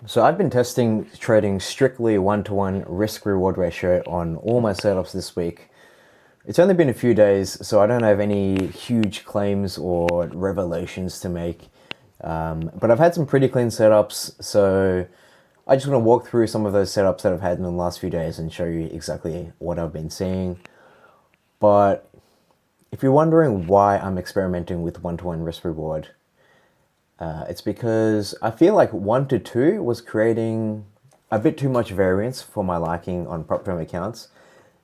So I've been testing trading strictly one-to-one risk-reward ratio on all my setups this week. It's only been a few days, so I don't have any huge claims or revelations to make. But I've had some pretty clean setups, so I just want to walk through some of those setups that I've had in the last few days and show you exactly what I've been seeing. But if you're wondering why I'm experimenting with one-to-one risk-reward, it's because I feel like 1 to 2 was creating a bit too much variance for my liking on prop firm accounts.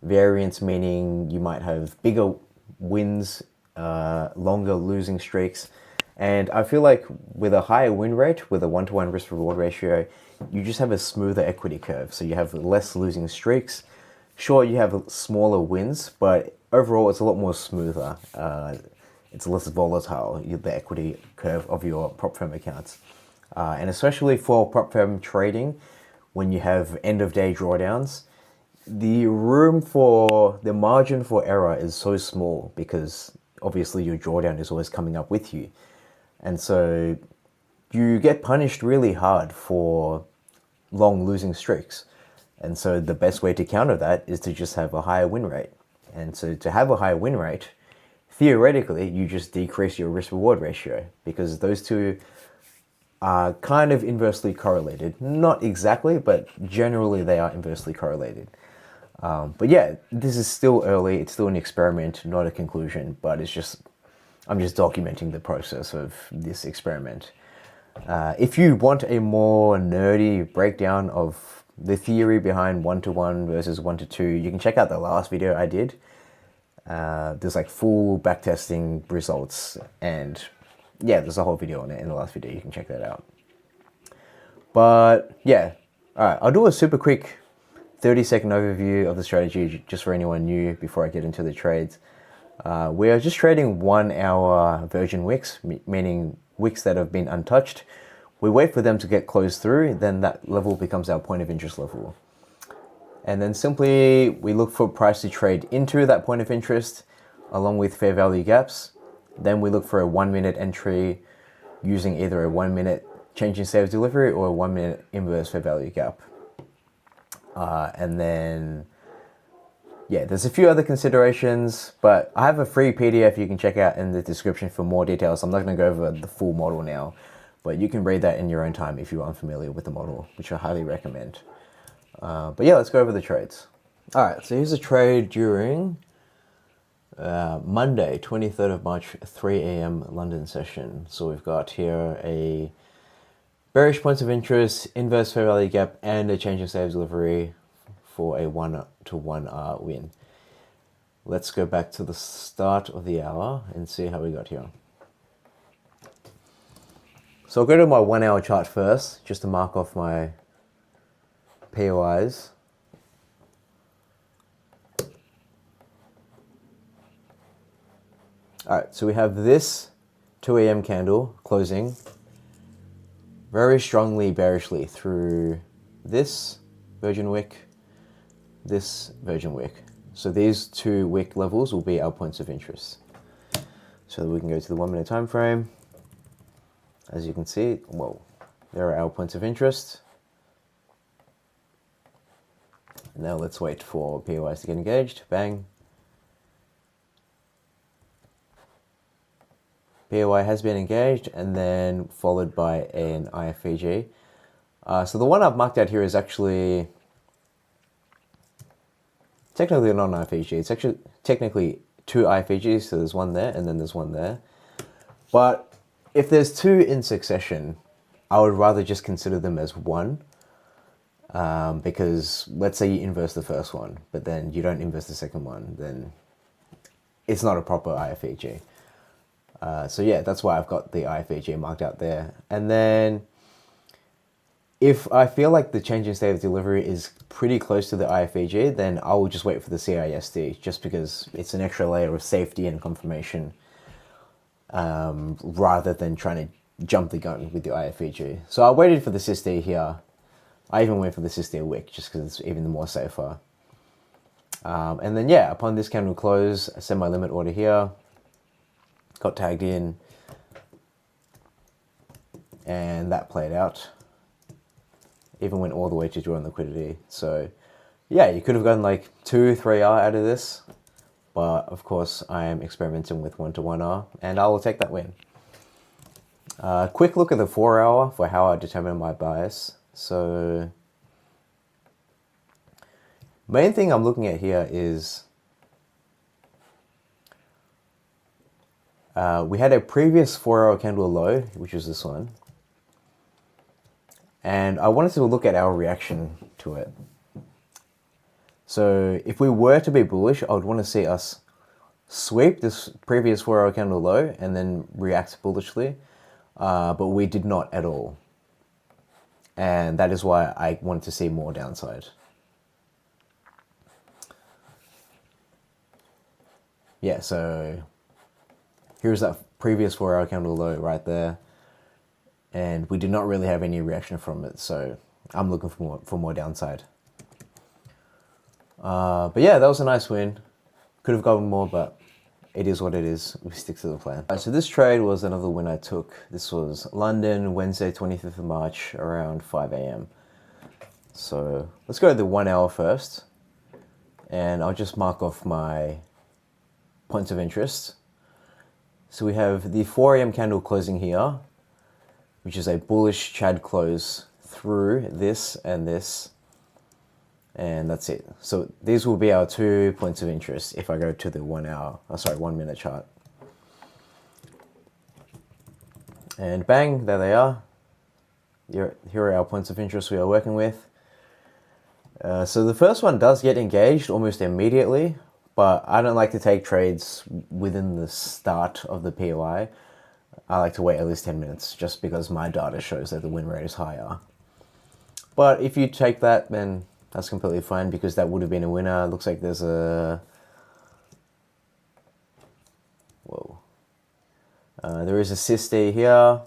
Variance meaning you might have bigger wins, longer losing streaks. And I feel like with a higher win rate, with a 1-to-1 risk reward ratio, you just have a smoother equity curve. So you have less losing streaks. Sure, you have smaller wins, but overall it's a lot more smoother. It's less volatile, the equity curve of your prop firm accounts. And especially for prop firm trading, when you have end of day drawdowns, the margin for error is so small because obviously your drawdown is always coming up with you. And so you get punished really hard for long losing streaks. And so the best way to counter that is to just have a higher win rate. And so to have a higher win rate, theoretically, you just decrease your risk reward ratio because those two are kind of inversely correlated. Not exactly, but generally they are inversely correlated. But yeah, this is still early. It's still an experiment, not a conclusion, but I'm just documenting the process of this experiment. If you want a more nerdy breakdown of the theory behind 1-to-1 versus 1-to-2, you can check out the last video I did. There's like full backtesting results, and yeah, there's a whole video on it in the last video. You can check that out. But yeah, all right, I'll do a super quick 30-second overview of the strategy just for anyone new before I get into the trades. We are just trading 1 hour virgin wicks, meaning wicks that have been untouched. We wait for them to get closed through, then that level becomes our point of interest level. And then simply we look for price to trade into that point of interest along with fair value gaps. Then we look for a 1-minute entry using either a 1-minute change in state of delivery or a 1-minute inverse fair value gap. And then, yeah, there's a few other considerations, but I have a free PDF you can check out in the description for more details. I'm not going to go over the full model now, but you can read that in your own time if you're unfamiliar with the model, which I highly recommend. But yeah, let's go over the trades. All right, so here's a trade during Monday, 23rd of March, 3 a.m. London session. So we've got here a bearish points of interest, inverse fair value gap, and a change in state of delivery for a 1-to-1 win. Let's go back to the start of the hour and see how we got here. So I'll go to my 1 hour chart first, just to mark off my POIs. All right, so we have this 2 a.m. candle closing very strongly bearishly through this virgin wick, this virgin wick. So these two wick levels will be our points of interest. So we can go to the 1-minute time frame. As you can see, whoa, there are our points of interest. Now let's wait for POIs to get engaged. Bang. POI has been engaged and then followed by an IFVG. So the one I've marked out here is actually technically not an IFVG. It's actually technically 2 IFVGs. So there's one there and then there's one there. But if there's 2 in succession, I would rather just consider them as one. Because let's say you inverse the first one, but then you don't inverse the second one, then it's not a proper IFVG. So yeah, that's why I've got the IFVG marked out there. And then if I feel like the change in state of delivery is pretty close to the IFVG, then I will just wait for the CISD, just because it's an extra layer of safety and confirmation, rather than trying to jump the gun with the IFVG. So I waited for the SISD here. I even went for the SISD wick just because it's even more safer. And then yeah, upon this candle close, I set my limit order here, got tagged in, and that played out. even went all the way to join liquidity. So yeah, you could have gotten like 2-3R out of this, but of course I am experimenting with 1-to-1R, and I will take that win. Quick look at the 4-hour for how I determine my bias. So main thing I'm looking at here is we had a previous 4-hour candle low, which was this one, and I wanted to look at our reaction to it. So if we were to be bullish, I would want to see us sweep this previous 4-hour candle low and then react bullishly, but we did not at all. And that is why I wanted to see more downside. Yeah, so here's that previous 4-hour candle low right there. And we did not really have any reaction from it, so I'm looking for more downside. But yeah, that was a nice win. Could have gotten more, but it is what it is. We stick to the plan. So this trade was another win I took. This was London, Wednesday, 25th of March, around 5 a.m. So let's go to the 1 hour first. And I'll just mark off my points of interest. So we have the 4 a.m. candle closing here, which is a bullish Chad close through this and this. And that's it. So these will be our 2 points of interest if I go to the 1 minute chart. And bang, there they are. Here are our points of interest we are working with. So the first one does get engaged almost immediately, but I don't like to take trades within the start of the POI. I like to wait at least 10 minutes just because my data shows that the win rate is higher. But if you take that, then that's completely fine because that would have been a winner. Looks like there's a... Whoa. There is a SysD here.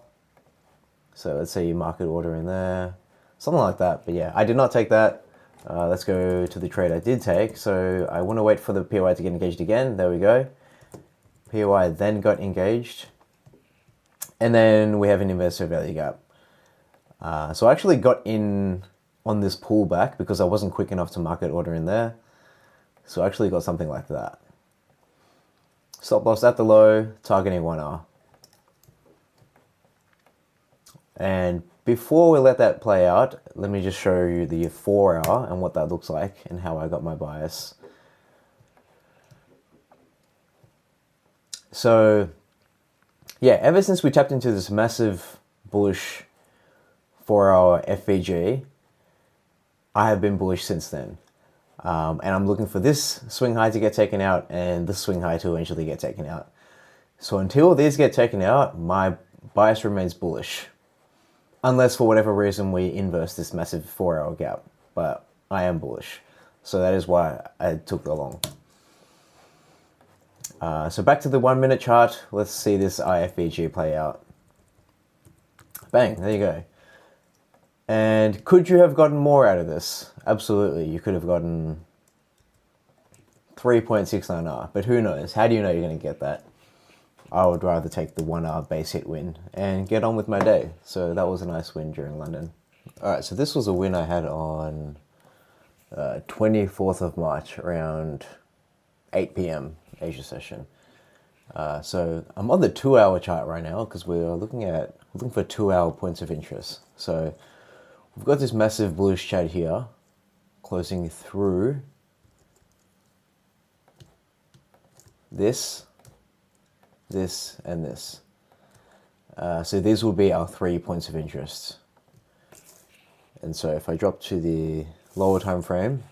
So let's say you market order in there. Something like that. But yeah, I did not take that. Let's go to the trade I did take. So I want to wait for the POI to get engaged again. There we go. POI then got engaged. And then we have an investor value gap. So I actually got in on this pullback because I wasn't quick enough to market order in there. So I actually got something like that. Stop loss at the low, targeting 1R. And before we let that play out, let me just show you the 4-hour and what that looks like and how I got my bias. So yeah, ever since we tapped into this massive bullish 4-hour FVG, I have been bullish since then. And I'm looking for this swing high to get taken out and this swing high to eventually get taken out. So until these get taken out, my bias remains bullish. Unless for whatever reason we inverse this massive 4-hour gap. But I am bullish. So that is why I took the long. So back to the 1 minute chart. Let's see this IFVG play out. Bang, there you go. And could you have gotten more out of this? Absolutely, you could have gotten 3.69R, but who knows? How do you know you're going to get that? I would rather take the 1R base hit win and get on with my day. So that was a nice win during London. Alright, so this was a win I had on 24th of March around 8 p.m. Asia session. So I'm on the 2-hour chart right now because we're looking for 2-hour points of interest. So we've got this massive bullish chart here, closing through this, and this. So these will be our 3 points of interest. And so if I drop to the lower time frame,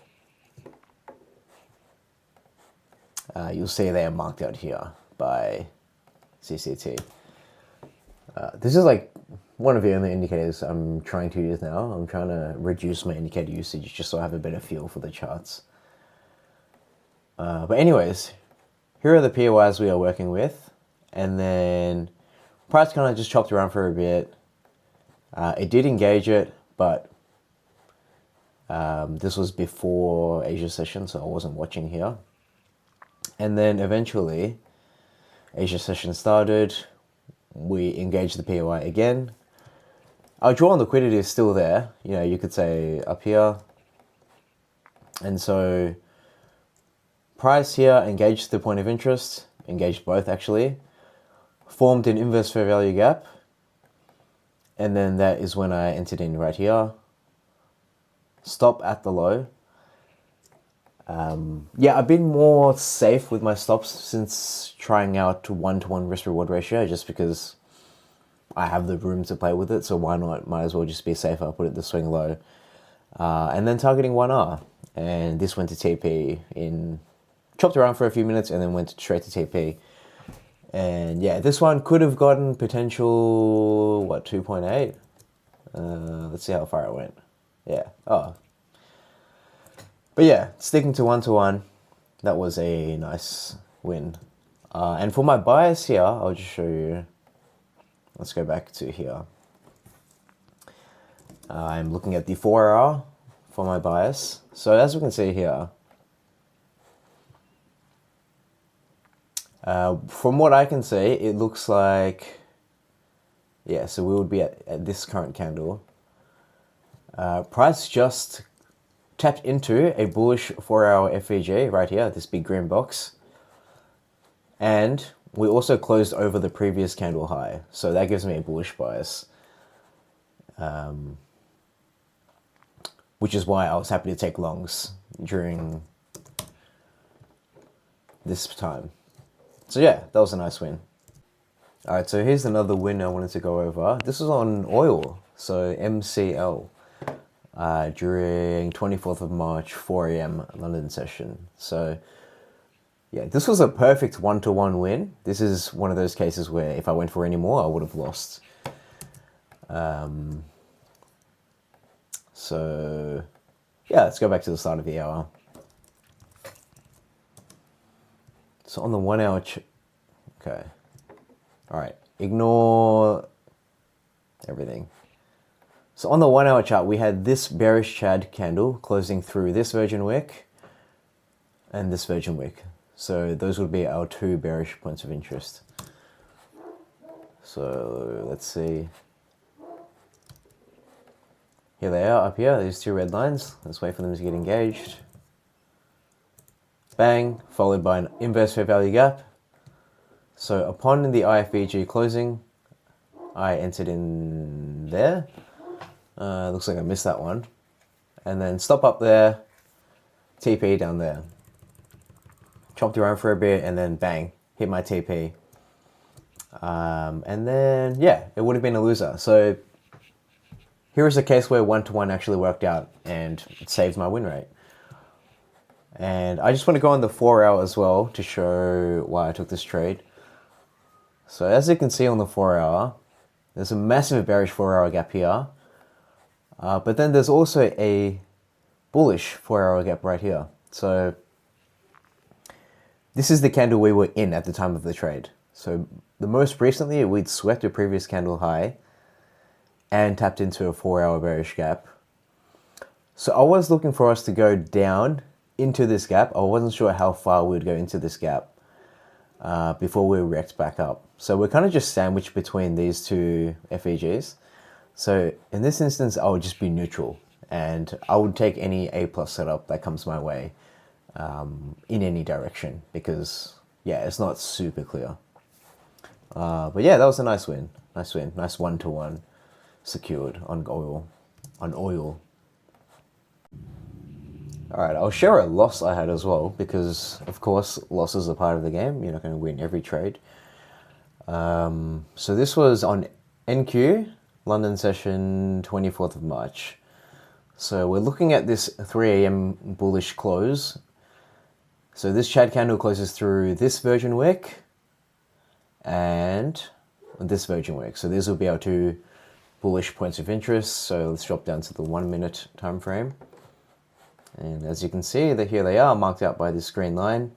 you'll see they are marked out here by CCT. This is like one of the only indicators I'm trying to use now. I'm trying to reduce my indicator usage just so I have a better feel for the charts. But anyways, here are the POIs we are working with. And then price kind of just chopped around for a bit. It did engage it, but this was before Asia session, so I wasn't watching here. And then eventually, Asia session started. We engaged the POI again. our draw on liquidity is still there. You know, you could say up here. And so price here engaged the point of interest, engaged both actually, formed an inverse fair value gap. And then that is when I entered in right here. Stop at the low. Yeah, I've been more safe with my stops since trying out one-to-one risk-reward ratio, just because I have the room to play with it. So why not? Might as well just be safer. Put it the swing low, and then targeting 1R. And this went to TP in, chopped around for a few minutes, and then went straight to TP. And yeah, this one could have gotten potential, what, 2.8? Let's see how far it went. Yeah. Oh. But yeah, sticking to one, that was a nice win. And for my bias here, I'll just show you. Let's go back to here. I'm looking at the 4R for my bias. So as we can see here, from what I can see, it looks like, yeah, so we would be at this current candle. Price just tapped into a bullish 4-hour FVG right here, this big green box. And we also closed over the previous candle high. So that gives me a bullish bias. Which is why I was happy to take longs during this time. So yeah, that was a nice win. All right, so here's another win I wanted to go over. This was on oil, so MCL. During 24th of March, 4 a.m. London session. So yeah, this was a perfect one-to-one win. This is one of those cases where if I went for any more, I would have lost. So yeah, let's go back to the start of the hour. So on the 1 hour, okay. All right, ignore everything. So on the 1 hour chart, we had this bearish Chad candle closing through this Virgin Wick and this Virgin Wick. So those would be our two bearish points of interest. So let's see. Here they are up here, these two red lines. Let's wait for them to get engaged. Bang, followed by an inverse fair value gap. So upon the IFVG closing, I entered in there. Looks like I missed that one. And then stop up there, TP down there. Chopped around for a bit and then bang, hit my TP. And then, yeah, it would have been a loser. So here is a case where one-to-one actually worked out and it saved my win rate. And I just want to go on the 4 hour as well to show why I took this trade. So as you can see on the 4 hour, there's a massive bearish 4 hour gap here. But then there's also a bullish 4 hour gap right here. So this is the candle we were in at the time of the trade. So the most recently we'd swept a previous candle high and tapped into a 4 hour bearish gap. So I was looking for us to go down into this gap. I wasn't sure how far we'd go into this gap before we react back up. So we're kind of just sandwiched between these two FEGs. So in this instance, I would just be neutral and I would take any A+ setup that comes my way in any direction because, yeah, it's not super clear. But yeah, that was a nice win. Nice win. Nice one-to-one secured on oil. All right, I'll share a loss I had as well because, of course, losses are part of the game. You're not going to win every trade. So this was on NQ, London session, 24th of March. So we're looking at this 3 a.m. bullish close. So this Chad candle closes through this Virgin Wick and this Virgin Wick. So these will be our two bullish points of interest. So let's drop down to the 1 minute time frame. And as you can see, here they are, marked out by this green line.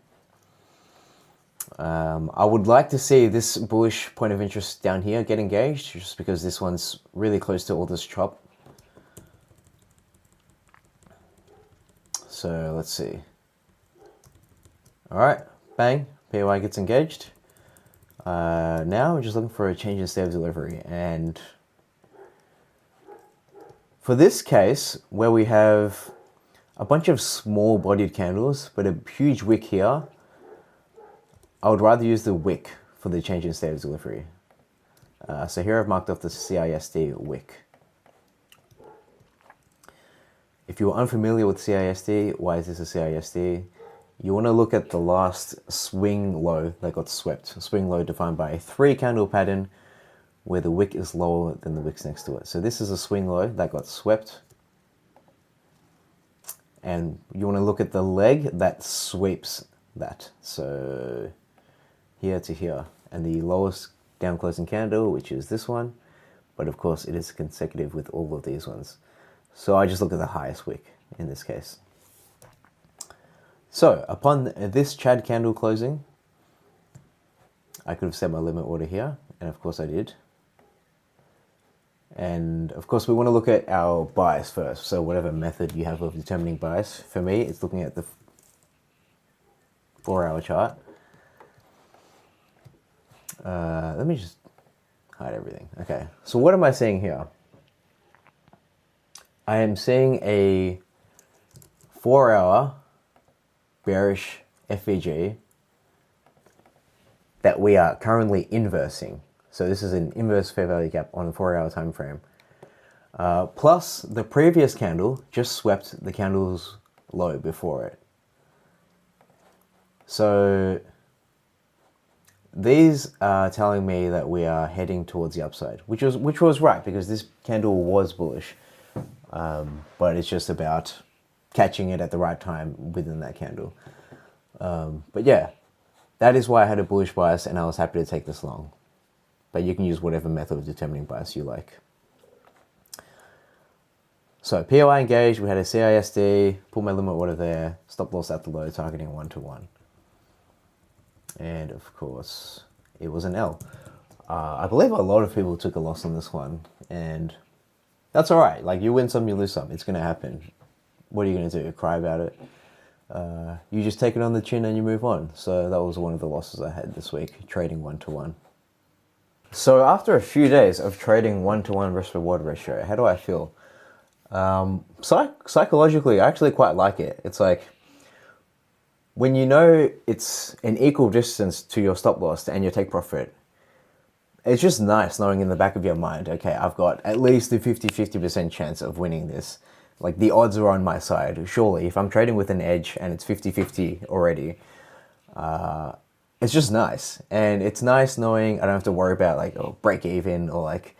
I would like to see this bullish point of interest down here get engaged, just because this one's really close to all this chop. So let's see. All right, bang, PY gets engaged. Now we're just looking for a change in state of delivery, and For this case, where we have a bunch of small bodied candles, but a huge wick here, I would rather use the wick for the change in state of delivery. So here I've marked off the CISD wick. If you're unfamiliar with CISD, why is this a CISD? You want to look at the last swing low that got swept. Swing low defined by a 3 candle pattern where the wick is lower than the wicks next to it. So this is a swing low that got swept. And you want to look at the leg that sweeps that. So here to here. And the lowest down closing candle, which is this one. But of course it is consecutive with all of these ones. So I just look at the highest wick in this case. So upon this Chad candle closing, I could have set my limit order here, and of course I did. And of course we want to look at our bias first. So whatever method you have of determining bias, for me it's looking at the 4-hour chart. Let me just hide everything. Okay, so what am I seeing here? I am seeing a 4-hour bearish FVG that we are currently inversing. So this is an inverse fair value gap on a 4-hour time frame. Plus the previous candle just swept the candle's low before it. So these are telling me that we are heading towards the upside, which was right, because this candle was bullish. But it's just about catching it at the right time within that candle. But yeah, that is why I had a bullish bias and I was happy to take this long. But you can use whatever method of determining bias you like. So POI engaged, we had a CISD, pull my limit order there, stop loss at the low, targeting 1-to-1. And of course, it was an L. I believe a lot of people took a loss on this one, and that's all right. Like, you win some, you lose some. It's going to happen. What are you going to do? Cry about it? You just take it on the chin and you move on. So that was one of the losses I had this week, trading 1-to-1. So after a few days of trading 1-to-1 risk reward ratio, how do I feel? Psychologically, I actually quite like it. It's like, when you know it's an equal distance to your stop loss and your take profit, it's just nice knowing in the back of your mind, okay, I've got at least a 50% chance of winning this. Like, the odds are on my side. Surely, if I'm trading with an edge and it's 50-50 already, it's just nice. And it's nice knowing I don't have to worry about, like, break even, or like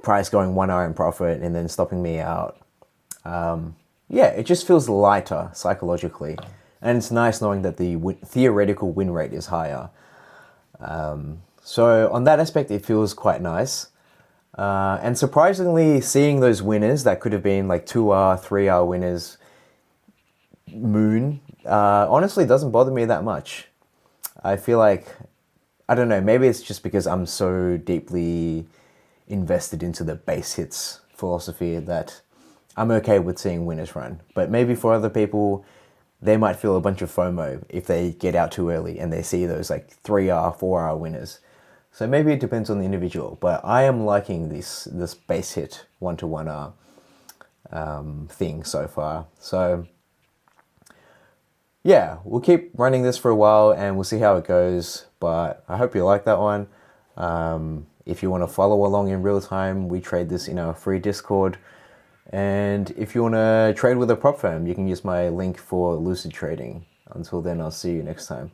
price going 1 hour in profit and then stopping me out. Yeah, it just feels lighter psychologically. And it's nice knowing that the theoretical win rate is higher. So on that aspect, it feels quite nice. And surprisingly, seeing those winners that could have been like 2-hour, 3-hour winners moon, honestly doesn't bother me that much. I feel like, I don't know, maybe it's just because I'm so deeply invested into the base hits philosophy that I'm okay with seeing winners run. But maybe for other people, they might feel a bunch of FOMO if they get out too early and they see those like 3-hour, 4-hour winners. So maybe it depends on the individual, but I am liking this base hit 1-to-1 thing so far. So yeah, we'll keep running this for a while and we'll see how it goes. But I hope you like that one. If you want to follow along in real time, we trade this in our free Discord. And if you want to trade with a prop firm, you can use my link for Lucid Trading. Until then, I'll see you next time.